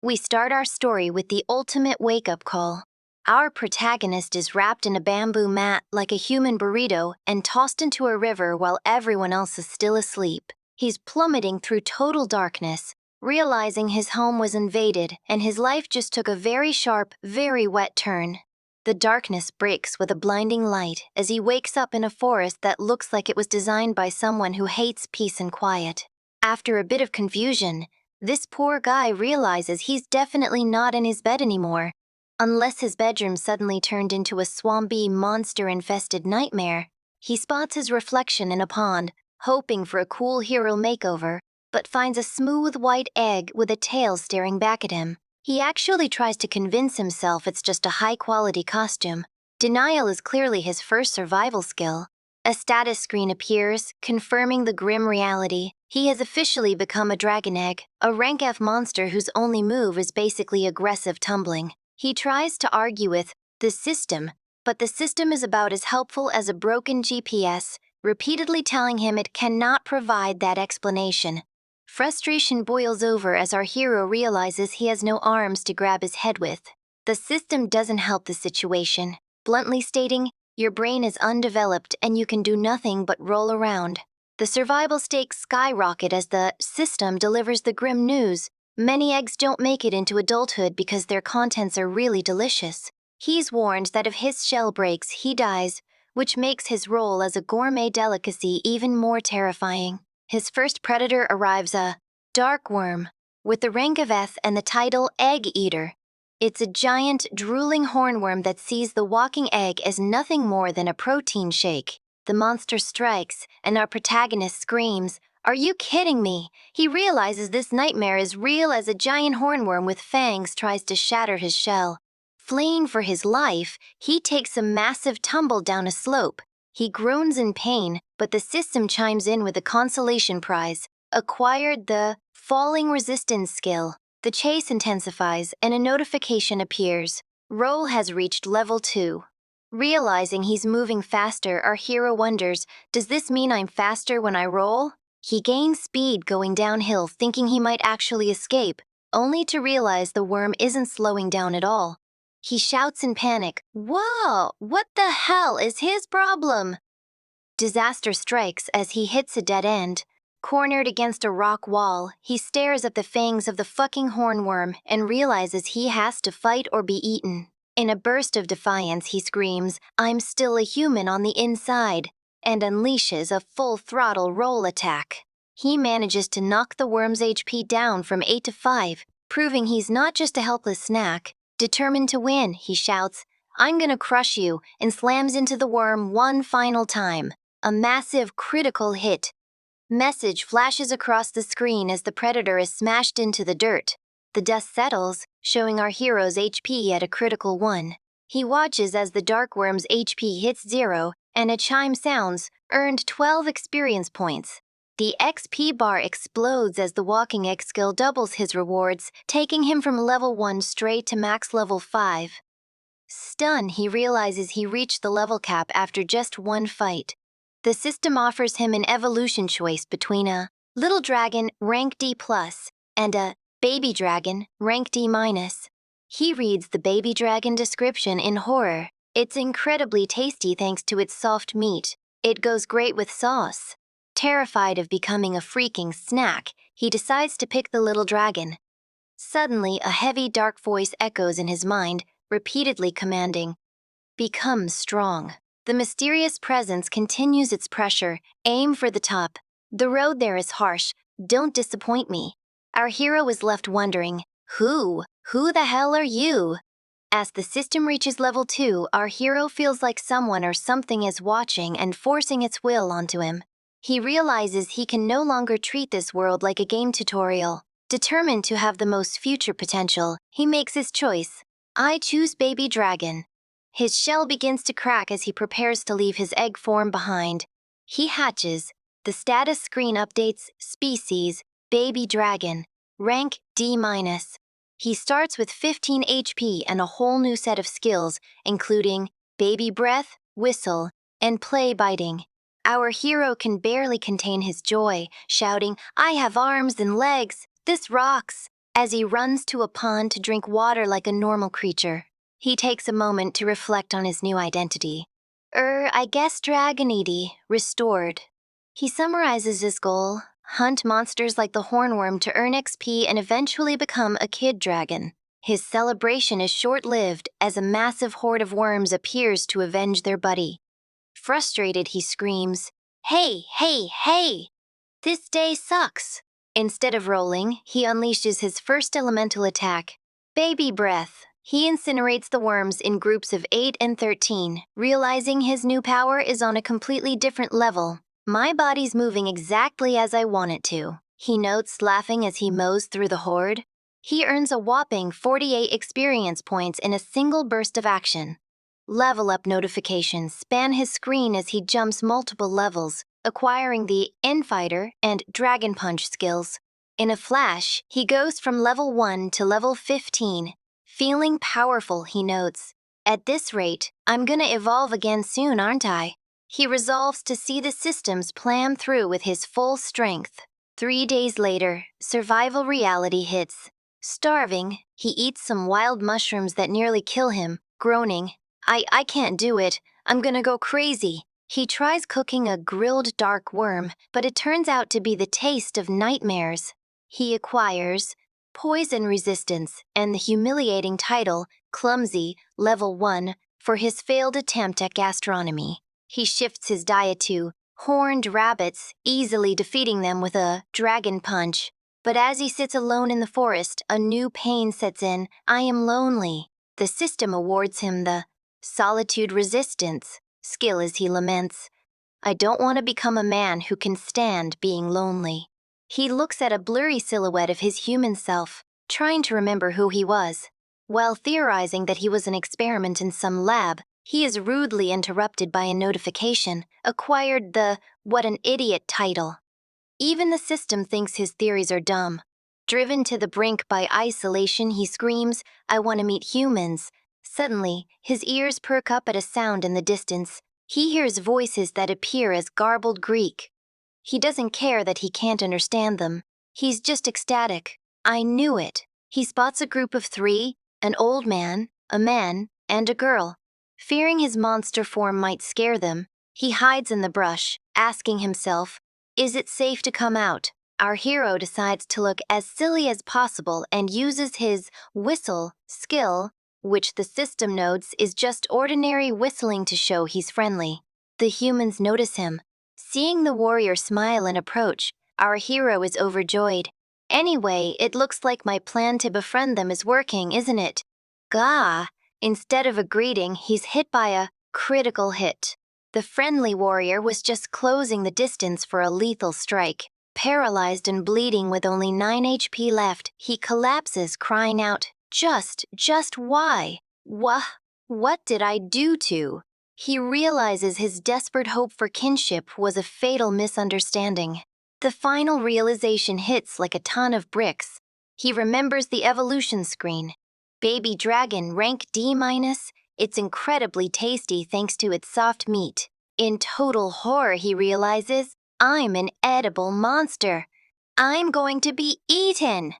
We start our story with the ultimate wake-up call. Our protagonist is wrapped in a bamboo mat like a human burrito and tossed into a river while everyone else is still asleep. He's plummeting through total darkness, realizing his home was invaded and his life just took a very sharp, very wet turn. The darkness breaks with a blinding light as he wakes up in a forest that looks like it was designed by someone who hates peace and quiet. After a bit of confusion, this poor guy realizes he's definitely not in his bed anymore, unless his bedroom suddenly turned into a swampy, monster-infested nightmare. He spots his reflection in a pond, hoping for a cool hero makeover, but finds a smooth white egg with a tail staring back at him. He actually tries to convince himself it's just a high-quality costume. Denial is clearly his first survival skill. A status screen appears, confirming the grim reality. He has officially become a dragon egg, a rank F monster whose only move is basically aggressive tumbling. He tries to argue with the system, but the system is about as helpful as a broken GPS, repeatedly telling him it cannot provide that explanation. Frustration boils over as our hero realizes he has no arms to grab his head with. The system doesn't help the situation, bluntly stating, "Your brain is undeveloped and you can do nothing but roll around." The survival stakes skyrocket as the system delivers the grim news. Many eggs don't make it into adulthood because their contents are really delicious. He's warned that if his shell breaks, he dies, which makes his role as a gourmet delicacy even more terrifying. His first predator arrives, a dark worm, with the rank of S and the title Egg Eater. It's a giant, drooling hornworm that sees the walking egg as nothing more than a protein shake. The monster strikes, and our protagonist screams, "Are you kidding me?" He realizes this nightmare is real as a giant hornworm with fangs tries to shatter his shell. Fleeing for his life, he takes a massive tumble down a slope. He groans in pain, but the system chimes in with a consolation prize. Acquired the falling resistance skill. The chase intensifies, and a notification appears. Roll has reached level 2. Realizing he's moving faster, our hero wonders, does this mean I'm faster when I roll? He gains speed going downhill, thinking he might actually escape, only to realize the worm isn't slowing down at all. He shouts in panic, "Whoa, what the hell is his problem?" Disaster strikes as he hits a dead end. Cornered against a rock wall, he stares at the fangs of the fucking hornworm and realizes he has to fight or be eaten. In a burst of defiance, he screams, "I'm still a human on the inside," and unleashes a full-throttle roll attack. He manages to knock the worm's HP down from 8 to 5, proving he's not just a helpless snack. Determined to win, he shouts, "I'm gonna crush you," and slams into the worm one final time. A massive critical hit. Message flashes across the screen as the predator is smashed into the dirt. The dust settles, showing our hero's HP at a critical 1. He watches as the dark worm's HP hits 0, and a chime sounds, earned 12 experience points. The XP bar explodes as the walking egg skill doubles his rewards, taking him from level 1 straight to max level 5. Stunned, he realizes he reached the level cap after just one fight. The system offers him an evolution choice between a little dragon rank D+, and a baby dragon rank D-. He reads the baby dragon description in horror. It's incredibly tasty thanks to its soft meat. It goes great with sauce. Terrified of becoming a freaking snack, he decides to pick the little dragon. Suddenly, a heavy dark voice echoes in his mind, repeatedly commanding, "Become strong." The mysterious presence continues its pressure. "Aim for the top. The road there is harsh. Don't disappoint me." Our hero is left wondering, Who the hell are you? As the system reaches level 2, our hero feels like someone or something is watching and forcing its will onto him. He realizes he can no longer treat this world like a game tutorial. Determined to have the most future potential, he makes his choice. I choose baby dragon. His shell begins to crack as he prepares to leave his egg form behind. He hatches. The status screen updates, species, baby dragon, rank D-. He starts with 15 HP and a whole new set of skills, including baby breath, whistle, and play biting. Our hero can barely contain his joy, shouting, "I have arms and legs! This rocks!" as he runs to a pond to drink water like a normal creature. He takes a moment to reflect on his new identity. I guess Dragonity, restored. He summarizes his goal: hunt monsters like the hornworm to earn XP and eventually become a kid dragon. His celebration is short-lived as a massive horde of worms appears to avenge their buddy. Frustrated, he screams, "Hey, hey, hey! This day sucks!" Instead of rolling, he unleashes his first elemental attack, Baby Breath. He incinerates the worms in groups of 8 and 13, realizing his new power is on a completely different level. "My body's moving exactly as I want it to," he notes, laughing as he mows through the horde. He earns a whopping 48 experience points in a single burst of action. Level up notifications span his screen as he jumps multiple levels, acquiring the Infighter and Dragon Punch skills. In a flash, he goes from level 1 to level 15, feeling powerful, he notes. "At this rate, I'm gonna evolve again soon, aren't I?" He resolves to see the systems plan through with his full strength. 3 days later, survival reality hits. Starving, he eats some wild mushrooms that nearly kill him, groaning, I can't do it. I'm gonna go crazy." He tries cooking a grilled dark worm, but it turns out to be the taste of nightmares. He acquires poison resistance and the humiliating title, Clumsy, level 1, for his failed attempt at gastronomy. He shifts his diet to horned rabbits, easily defeating them with a dragon punch. But as he sits alone in the forest, a new pain sets in. "I am lonely." The system awards him the solitude resistance skill as he laments, "I don't want to become a man who can stand being lonely." He looks at a blurry silhouette of his human self, trying to remember who he was. While theorizing that he was an experiment in some lab, he is rudely interrupted by a notification, acquired the "What an Idiot" title. Even the system thinks his theories are dumb. Driven to the brink by isolation, he screams, "I want to meet humans." Suddenly, his ears perk up at a sound in the distance. He hears voices that appear as garbled Greek. He doesn't care that he can't understand them. He's just ecstatic. "I knew it." He spots a group of 3, an old man, a man, and a girl. Fearing his monster form might scare them, he hides in the brush, asking himself, is it safe to come out? Our hero decides to look as silly as possible and uses his whistle skill, which the system notes is just ordinary whistling to show he's friendly. The humans notice him. Seeing the warrior smile and approach, our hero is overjoyed. "Anyway, it looks like my plan to befriend them is working, isn't it?" Gah! Instead of a greeting, he's hit by a critical hit. The friendly warrior was just closing the distance for a lethal strike. Paralyzed and bleeding with only 9 HP left, he collapses, crying out, Just why? What did I do to?" He realizes his desperate hope for kinship was a fatal misunderstanding. The final realization hits like a ton of bricks. He remembers the evolution screen. Baby dragon, rank D-. It's incredibly tasty thanks to its soft meat. In total horror, he realizes, I'm an edible monster. I'm going to be eaten.